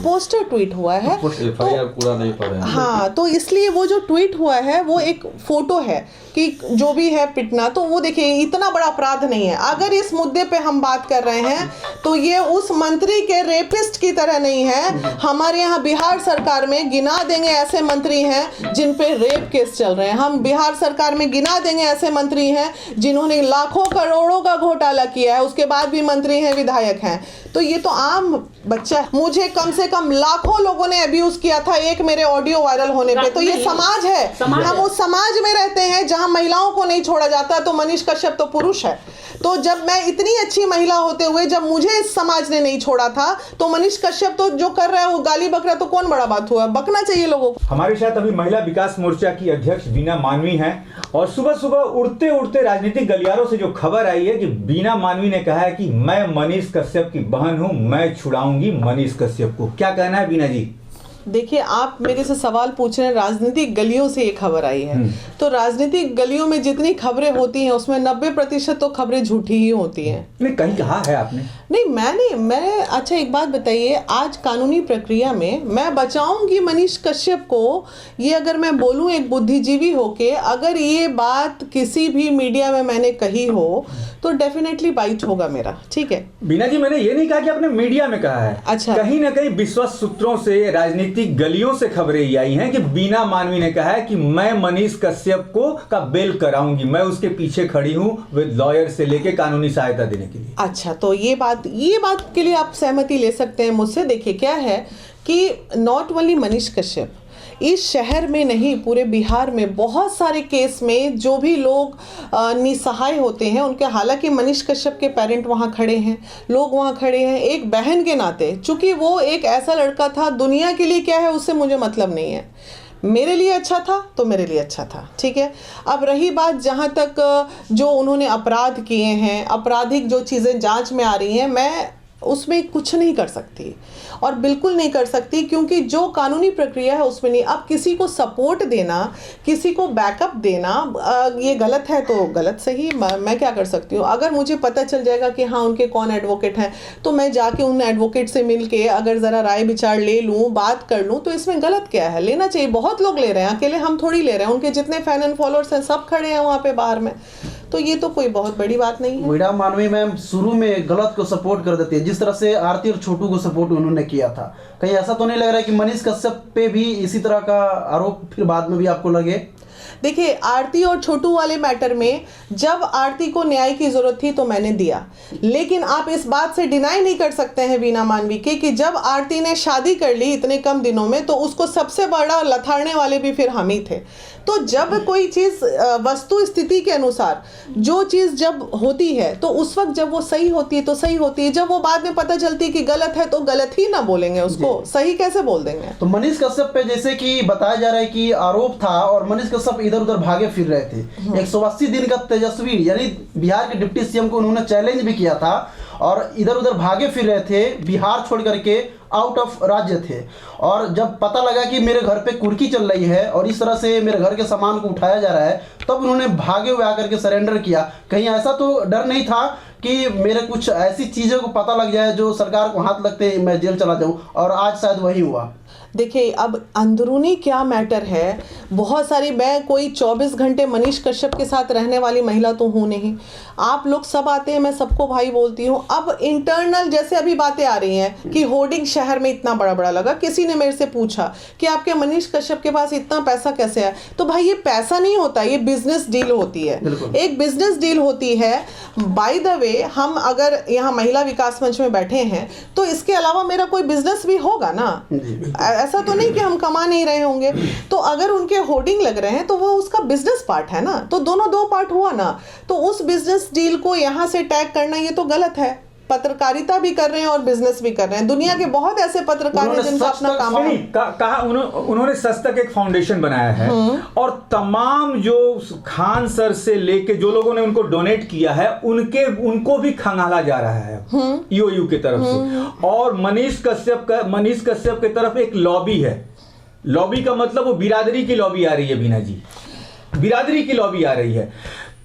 Poster tweet हुआ है, FIR पूरा नहीं पढ़े। हाँ, तो इसलिए वो जो ट्वीट हुआ है वो एक फोटो है कि जो भी है पिटना, तो वो देखिए इतना बड़ा अपराध नहीं है। अगर इस मुद्दे पे हम बात कर रहे हैं तो ये उस मंत्री के रेपिस्ट की तरह नहीं है। हमारे यहाँ बिहार सरकार में गिना देंगे ऐसे मंत्री हैं जिन पे रेप केस चल रहे हैं, हम बिहार सरकार में गिना देंगे ऐसे मंत्री हैं जिन्होंने लाखों करोड़ों का घोटाला किया है, उसके बाद भी मंत्री हैं, विधायक हैं। तो ये तो आम बच्चा है। मुझे कम से कम लाखों लोगों ने अब्यूज किया था एक मेरे ऑडियो वायरल होने पे। तो ये समाज है, हम उस समाज में रहते हैं जहां महिलाओं को नहीं छोड़ा जाता। तो मनीष कश्यप तो पुरुष है, तो जब मैं इतनी अच्छी महिला होते हुए जब मुझे इस समाज ने नहीं छोड़ा था, तो मनीष कश्यप तो जो कर रहा है वो गाली बक रहा है, तो कौन बड़ा बात हुआ? बकना चाहिए लोगों को। हमारे साथ अभी महिला विकास मोर्चा की अध्यक्ष बीना मानवी हैं, और सुबह सुबह उड़ते उड़ते राजनीतिक गलियारों से जो खबर आई है कि बीना मानवी ने कहा है कि मैं मनीष कश्यप की बहन हूं, मैं छुड़ाऊंगी मनीष कश्यप को। क्या कहना है बीना जी? देखिए, आप मेरे से सवाल पूछ रहे हैं, राजनीतिक गलियों से ये खबर आई है। तो राजनीतिक गलियों में जितनी खबरें होती हैं उसमें 90% तो खबरें झूठी ही होती हैं। नहीं, कहीं कहा है आपने? नहीं, मैं अच्छा एक बात बताइए, आज कानूनी प्रक्रिया में मैं बचाऊंगी मनीष कश्यप को, ये अगर मैं बोलूं एक बुद्धिजीवी होके, अगर ये बात किसी भी मीडिया में मैंने कही हो तो डेफिनेटली बाइट होगा मेरा, ठीक है? बीना जी, मैंने ये नहीं कहा कि आपने मीडिया में कहा है। अच्छा, कहीं ना कहीं विश्वस्त सूत्रों से, राजनीतिक गलियों से खबरें ये आई हैं कि बीना मानवी ने कहा है कि मैं मनीष कश्यप को का बेल कराऊंगी, मैं उसके पीछे खड़ी हूं विद लॉयर से लेके कानूनी सहायता देने के लिए। अच्छा, तो ये बात के लिए आप सहमति ले सकते हैं मुझसे। देखिए, क्या है कि नॉट ओनली मनीष कश्यप, इस शहर में नहीं पूरे बिहार में बहुत सारे केस में जो भी लोग निसहाय होते हैं उनके, हालांकि मनीष कश्यप के पेरेंट वहाँ खड़े हैं, लोग वहाँ खड़े हैं एक बहन के नाते, चूंकि वो एक ऐसा लड़का था, दुनिया के लिए क्या है उससे मुझे मतलब नहीं है, मेरे लिए अच्छा था तो मेरे लिए अच्छा था, ठीक है? अब रही बात जहाँ तक जो उन्होंने अपराध किए हैं, आपराधिक जो चीज़ें जांच में आ रही हैं, मैं उसमें कुछ नहीं कर सकती और बिल्कुल नहीं कर सकती, क्योंकि जो कानूनी प्रक्रिया है उसमें नहीं। अब किसी को सपोर्ट देना, किसी को बैकअप देना, ये गलत है तो गलत, सही मैं क्या कर सकती हूँ? अगर मुझे पता चल जाएगा कि हाँ उनके कौन एडवोकेट हैं, तो मैं जाके उन एडवोकेट से मिल के अगर ज़रा राय विचार ले लूँ, बात कर लूँ, तो इसमें गलत क्या है? लेना चाहिए, बहुत लोग ले रहे हैं, अकेले हम थोड़ी ले रहे हैं, उनके जितने फैन एंड फॉलोअर्स हैं सब खड़े हैं वहाँ पे बाहर में, तो ये तो कोई बहुत बड़ी बात नहीं है। मीरा मानवी मैम शुरू में गलत को सपोर्ट कर देती है, जिस तरह से आरती और छोटू को सपोर्ट उन्होंने किया था। कहीं ऐसा तो नहीं लग रहा है कि मनीष कश्यप पे भी इसी तरह का आरोप फिर बाद में भी आपको लगे? देखिए, आरती और छोटू वाले मैटर में जब आरती को न्याय की जरूरत थी तो मैंने दिया, लेकिन आप इस बात से डिनाई नहीं कर सकते हैं बीना मानवी के कि जब आरती ने शादी कर ली इतने कम दिनों में, तो उसको सबसे बड़ा लथाड़ने वाले भी फिर हम ही थे। तो जब कोई चीज़ वस्तु स्थिति के अनुसार जो चीज़ जब होती है तो उस वक्त जब वो सही होती है तो सही होती है, जब वो बाद में पता चलती है कि गलत है तो गलत ही ना बोलेंगे, उसको सही कैसे बोल देंगे? तो मनीष कश्यप पे जैसे कि बताया जा रहा है कि आरोप था और मनीष कश्यप इधर उधर भागे फिर रहे थे, 180 दिन का तेजस्वी यानी बिहार के डिप्टी सीएम को उन्होंने चैलेंज भी किया था और इधर उधर भागे फिर रहे थे, बिहार छोड़ करके आउट ऑफ राज्य थे। और जब पता लगा कि मेरे घर पे कुर्की चल रही है और इस तरह से मेरे घर के सामान को उठाया जा रहा है, तब उन्होंने भागे हुए आकर के सरेंडर किया। कहीं ऐसा तो डर नहीं था कि मेरे कुछ ऐसी चीज़ों को पता लग जाए जो सरकार को हाथ लगते मैं जेल चला जाऊं, और आज शायद वही हुआ। देखिए, अब अंदरूनी क्या मैटर है, बहुत सारी, मैं कोई 24 घंटे मनीष कश्यप के साथ रहने वाली महिला तो हूँ नहीं, आप लोग सब आते हैं, मैं सबको भाई बोलती हूँ। अब इंटरनल जैसे अभी बातें आ रही हैं कि होर्डिंग शहर में इतना बड़ा बड़ा लगा, किसी ने मेरे से पूछा कि आपके मनीष कश्यप के पास इतना पैसा कैसे है, तो भाई ये पैसा नहीं होता, ये बिजनेस डील होती है, एक बिजनेस डील होती है। बाय द वे, हम अगर यहाँ महिला विकास मंच में बैठे हैं तो इसके अलावा मेरा कोई बिजनेस भी होगा ना, ऐसा तो नहीं कि हम कमा नहीं रहे होंगे। तो अगर उनके होर्डिंग लग रहे हैं तो वो उसका बिजनेस पार्ट है ना, तो दोनों दो पार्ट हुआ ना, तो उस बिजनेस डील को यहाँ से टैग करना ये तो गलत है। पत्रकारिता भी कर रहे हैं और बिजनेस भी कर रहे हैं, दुनिया के बहुत ऐसे पत्रकार हैं जिनका अपना काम है। कहा उन्होंने सच तक एक फाउंडेशन बनाया है और तमाम जो खान सर से लेके जो लोगों ने उनको डोनेट किया है उनको भी खंगाला जा रहा है ईओयू की तरफ से। और मनीष कश्यप की तरफ एक लॉबी है, लॉबी का मतलब वो बिरादरी की लॉबी आ रही है बीना जी, बिरादरी की लॉबी आ रही है।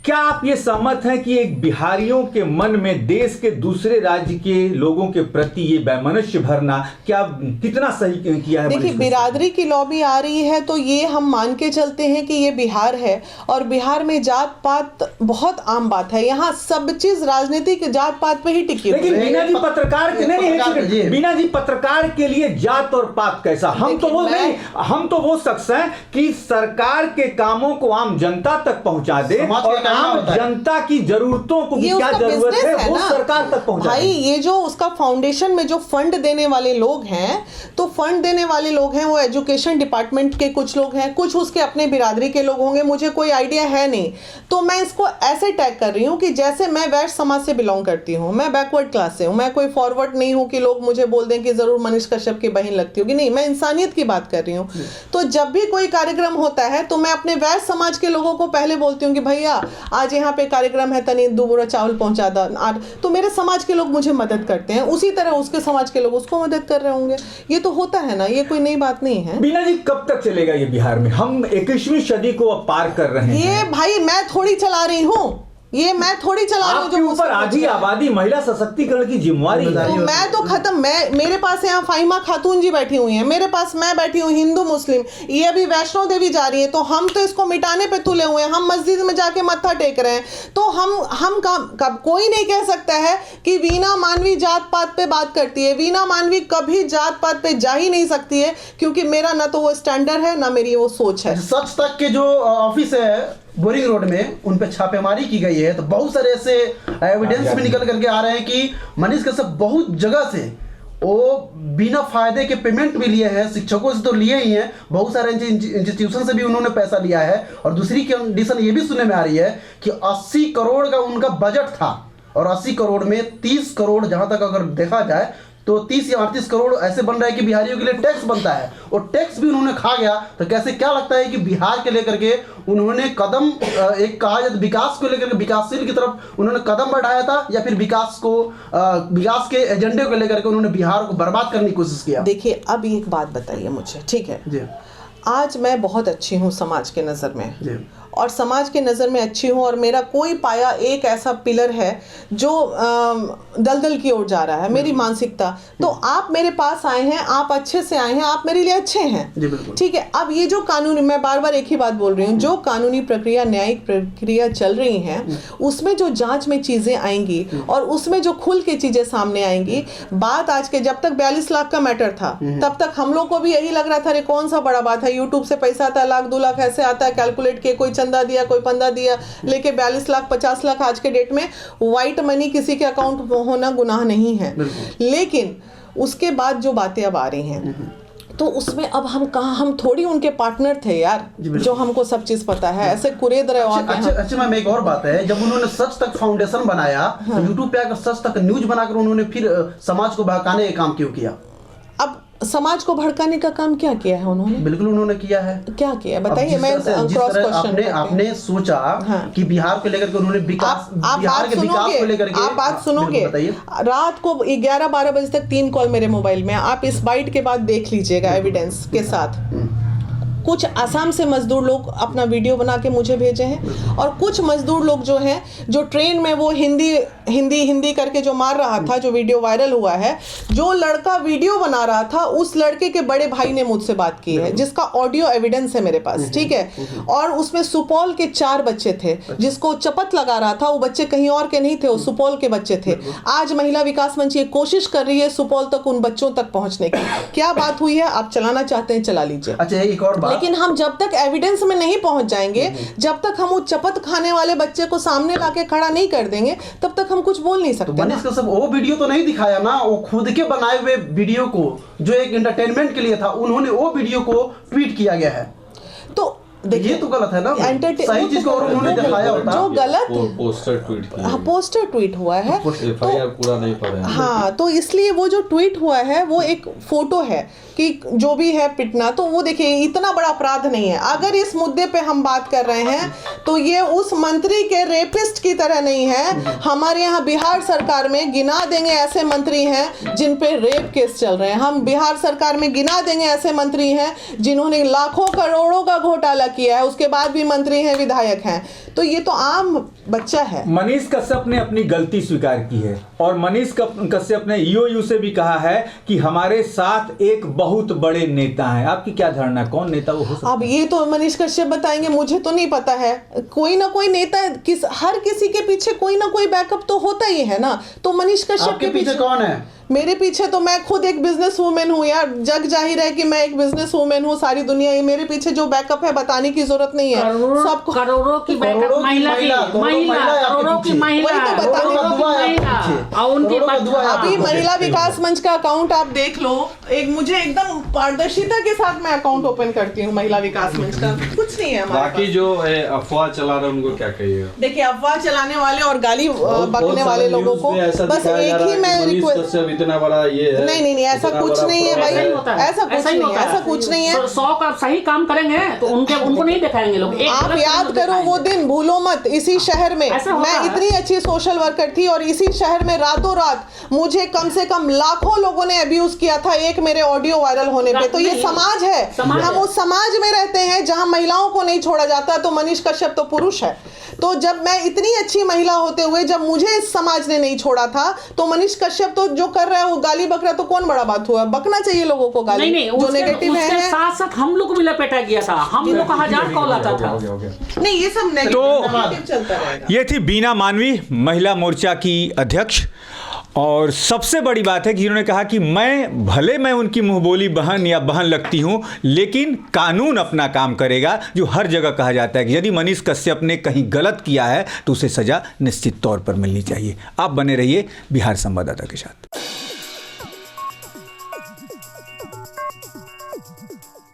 क्या आप ये सहमत हैं कि एक बिहारियों के मन में देश के दूसरे राज्य के लोगों के प्रति ये वैमनस्य भरना क्या कितना सही किया है? देखिए, बिरादरी की लॉबी आ रही है तो ये हम मान के चलते हैं कि ये बिहार है, और बिहार में जात पात बहुत आम बात है। यहाँ सब चीज राजनीतिक जात पात पे ही टिकी हुई है। लेकिन बीना जी पत्रकार के नहीं, बीना जी पत्रकार के लिए जात और पात कैसा? हम तो वो नहीं, हम तो वो शख्स हैं कि सरकार के कामों को आम जनता तक पहुंचा दे और आम जनता की जरूरतों को क्या जरूरत है वो सरकार तक पहुंचाए। भाई, ये जो उसका फाउंडेशन में जो फंड देने वाले लोग हैं, तो फंड देने वाले लोग हैं वो एजुकेशन डिपार्टमेंट के कुछ लोग हैं, कुछ उसके अपने बिरादरी के लोग होंगे, मुझे कोई आइडिया है नहीं। तो मैं इसको ऐसे टैग कर रही हूँ कि जैसे मैं वैश्य समाज से बिलोंग करती हूँ, मैं बैकवर्ड क्लास से हूँ, मैं कोई फॉरवर्ड नहीं हूँ कि लोग मुझे बोल दें कि जरूर मनीष कश्यप की बहन लगती होगी, नहीं, मैं इंसानियत की बात कर रही हूँ। तो जब भी कोई कार्यक्रम होता है तो मैं अपने वैश्य समाज के लोगों को पहले बोलती हूँ कि भैया आज यहाँ पे कार्यक्रम है, तनी 2 बोरा चावल पहुंचा दो। तो मेरे समाज के लोग मुझे मदद करते हैं, उसी तरह उसके समाज के लोग उसको मदद कर रहे होंगे। ये तो होता है ना, ये कोई नई बात नहीं है। बीना जी, कब तक चलेगा ये बिहार में? हम 21वीं सदी को अब पार कर रहे हैं। ये भाई मैं थोड़ी चला रही हूँ, ये मैं थोड़ी चला रही हूँ। आपके ऊपर आधी आबादी महिला सशक्तिकरण की जिम्मेवारी है। तो मैं तो खत्म, मेरे पास यहाँ फाहिमा खातून जी बैठी हुई हैं, मेरे पास मैं बैठी हूँ, हिंदू मुस्लिम, ये अभी वैष्णो देवी जा रही है, तो हम तो इसको मिटाने पे तुले हुए हैं। हम मस्जिद में जाके मत्था टेक रहे हैं। तो हम कब कोई नहीं कह सकता है कि वीना मानवी जात पात पे बात करती है। वीना मानवी कभी जात पात पे जा ही नहीं सकती है, क्योंकि मेरा ना तो वो स्टैंडर्ड है ना मेरी वो सोच है। सच तक के जो ऑफिस है बोरिंग रोड में, उन पे छापेमारी की गई है, तो बहुत सारे ऐसे एविडेंस भी निकल करके आ रहे हैं कि मनीष कश्यप बहुत जगह से वो बिना फायदे के पेमेंट भी लिए हैं। शिक्षकों से तो लिए ही हैं, बहुत सारे इंस्टीट्यूशन से भी उन्होंने पैसा लिया है। और दूसरी कंडीशन ये भी सुनने में आ रही है कि 80 करोड़ का उनका बजट था, और 80 करोड़ में 30 करोड़ जहां तक अगर देखा जाए तो 30 या 38 करोड़ ऐसे बन रहा है कि बिहारियों के लिए टैक्स बनता है, और टैक्स भी उन्होंने खा गया। तो कैसे, क्या लगता है कि बिहार के लेकर के उन्होंने कदम, एक कहा जाए विकास को लेकर के, विकासशील की तरफ उन्होंने कदम बढ़ाया था, या फिर विकास के एजेंडे को लेकर के उन्होंने बिहार को बर्बाद करने की कोशिश किया? देखिए, अब एक बात बताइए मुझे, ठीक है जी, आज मैं बहुत अच्छी हूँ समाज के नज़र में जी, और समाज के नज़र में अच्छी हूँ, और मेरा कोई पाया एक ऐसा पिलर है जो दलदल की ओर जा रहा है, मेरी मानसिकता। तो आप मेरे पास आए हैं, आप अच्छे से आए हैं, आप मेरे लिए अच्छे हैं, ठीक है। अब ये जो कानूनी, मैं बार बार एक ही बात बोल रही हूँ, जो कानूनी प्रक्रिया, न्यायिक प्रक्रिया चल रही हैं, उसमें जो जांच में चीज़ें आएंगी और उसमें जो खुल के चीज़ें सामने आएंगी, बात आज के, जब तक 42 लाख का मैटर था तब तक हम लोग को भी यही लग रहा था, अरे कौन सा बड़ा बात है, यूट्यूब से पैसा आता है, 1 लाख 2 लाख ऐसे आता है, कैलकुलेट किए, कोई चंदा दिया, कोई पंदा दिया, लेके 42 लाख 50 लाख आज के डेट में व्हाइट मनी किसी के अकाउंट में होना गुनाह नहीं है। लेकिन उसके बाद जो बातें अब आ रही हैं, तो उसमें अब हम कहाँ, हम थोड़ी उनके पार्टनर थे यार, जो हमको सब चीज पता है, ऐसे कुरेद रहे हो। अच्छा मैम, एक और बात है, जब उन्होंने सच तक फाउंडेशन बनाया, तो यूट्यूब पे आकर सच तक न्यूज बनाकर उन्होंने फिर समाज को बहकाने का काम क्यों किया? अब समाज को भड़काने का काम क्या किया है उन्होंने? बिल्कुल उन्होंने किया है। क्या किया बताइए, मैं क्रॉस क्वेश्चन। आपने सोचा कि बिहार को लेकर के उन्होंने विकास, बिहार के विकास को लेकर के, आप बात सुनोगे, रात को 11-12 बजे तक 3 कॉल मेरे मोबाइल में, आप इस बाइट के बाद देख लीजिएगा एविडेंस के साथ। कुछ असम से मजदूर लोग अपना वीडियो बना के मुझे भेजे हैं, और कुछ मजदूर लोग जो हैं, जो ट्रेन में वो हिंदी करके जो मार रहा था, जो वीडियो वायरल हुआ है, जो लड़का वीडियो बना रहा था उस लड़के के बड़े भाई ने मुझसे बात की है, जिसका ऑडियो एविडेंस है मेरे पास, ठीक है। और उसमें सुपौल के 4 बच्चे थे, जिसको चपत लगा रहा था, वो बच्चे कहीं और के नहीं थे, वो सुपौल के बच्चे थे। आज महिला विकास मंच ये कोशिश कर रही है सुपौल तक उन बच्चों तक पहुंचने की। क्या बात हुई है, आप चलाना चाहते हैं चला लीजिए। अच्छा, एक और बात, लेकिन हम जब तक एविडेंस में नहीं पहुंच जाएंगे, जब तक हम वो चपत खाने वाले बच्चे को सामने लाके खड़ा नहीं कर देंगे, तब तक हम कुछ बोल नहीं सकते। मनीष कश्यप वो वीडियो तो नहीं दिखाया ना, वो खुद के बनाए हुए वीडियो को, जो एक एंटरटेनमेंट के लिए था, उन्होंने वो वीडियो को ट्वीट किया गया है। तो ये तो गलत है ना, सही चीज को उन्होंने दिखाया होता। जो गलत पोस्टर ट्वीट किया, हाँ पोस्टर ट्वीट हुआ है, एफआईआर पूरा नहीं पढ़े। हाँ, तो इसलिए वो जो ट्वीट हुआ है वो एक फोटो है कि जो भी है पिटना, तो वो देखिए इतना बड़ा अपराध नहीं है। अगर इस मुद्दे पे हम बात कर रहे हैं तो ये उस मंत्री के रेपिस्ट की तरह नहीं है। हमारे यहाँ बिहार सरकार में गिना देंगे ऐसे मंत्री हैं जिन पे रेप केस चल रहे हैं, हम बिहार सरकार में गिना देंगे ऐसे मंत्री हैं जिन्होंने लाखों करोड़ों का घोटाला किया है, उसके बाद भी मंत्री हैं, विधायक हैं। तो ये तो आम बच्चा है। मनीष कश्यप ने अपनी गलती स्वीकार की है और मनीष कश्यप ने ईओयू से भी कहा है कि हमारे साथ एक बहुत बड़े नेता हैं। आपकी क्या धारणा है, कौन नेता वो हो सकता है? अब ये तो मनीष कश्यप बताएंगे, मुझे तो नहीं पता है। कोई ना कोई नेता हर किसी के पीछे कोई ना कोई बैकअप तो होता ही है ना। तो मनीष कश्यप आपके पीछे कौन है? मेरे पीछे तो मैं खुद एक बिजनेस वूमेन हूँ यार, जग जाहिर है कि मैं एक बिजनेस वूमेन हूँ। सारी दुनिया ये मेरे पीछे जो बैकअप है बताने की जरूरत नहीं है। सबको करोड़ों की बैकअप महिला करोड़ों की महिला, वही तो बताने और उनकी अभी महिला विकास मंच का अकाउंट आप देख लो। एक मुझे एकदम पारदर्शिता के साथ मैं अकाउंट ओपन करती हूँ महिला विकास मंच का। कुछ नहीं है हमारे बाकी जो अफवाह चला रहे हैं उनको क्या कहिएगा? देखिए, अफवाह चलाने वाले और गाली बकने वाले लोगों को बस एक ही मैं रिक्वेस्ट, इतना बड़ा ये है। नहीं ऐसा कुछ नहीं है भाई, ऐसा कुछ नहीं है। 100 का सही काम करेंगे तो उनको नहीं दिखाएंगे लोग। आप याद करो वो दिन, भूलो मत, इसी शहर में मैं इतनी अच्छी सोशल वर्कर थी और इसी शहर में रातों रात मुझे कम से कम लाखों लोगों ने अब्यूज किया था एक मेरे ऑडियो वायरल होने पे। तो ये समाज है, हम उस समाज में रहते हैं जहां महिलाओं को नहीं छोड़ा जाता। तो मनीष कश्यप तो पुरुष है। तो जब मैं इतनी अच्छी महिला होते हुए जब मुझे इस समाज ने नहीं छोड़ा था, तो मनीष कश्यप तो जो कर रहा है वो गाली बक रहा है, तो कौन बड़ा बात हुआ? बकना चाहिए लोगों को गाली। नहीं, जो नेगेटिव है साथ साथ हम लोग भी लपेटा गया था, हम लोग का 1000 कॉल आता था। नहीं, ये सब नेगेटिव चलता रहेगा। ये थी बीना मानवी, महिला मोर्चा की अध्यक्ष। और सबसे बड़ी बात है कि इन्होंने कहा कि मैं उनकी मुंहबोली बहन या बहन लगती हूं, लेकिन कानून अपना काम करेगा। जो हर जगह कहा जाता है कि यदि मनीष कश्यप ने कहीं गलत किया है तो उसे सजा निश्चित तौर पर मिलनी चाहिए। आप बने रहिए बिहार संवाददाता के साथ।